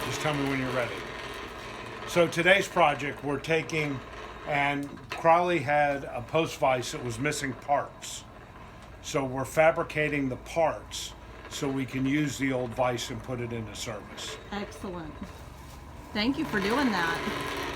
Just tell me when you're ready. So today's project, we're taking, and Crowley had a post vise that was missing parts. So we're fabricating the parts so we can use the old vise and put it into service. Excellent. Thank you for doing that.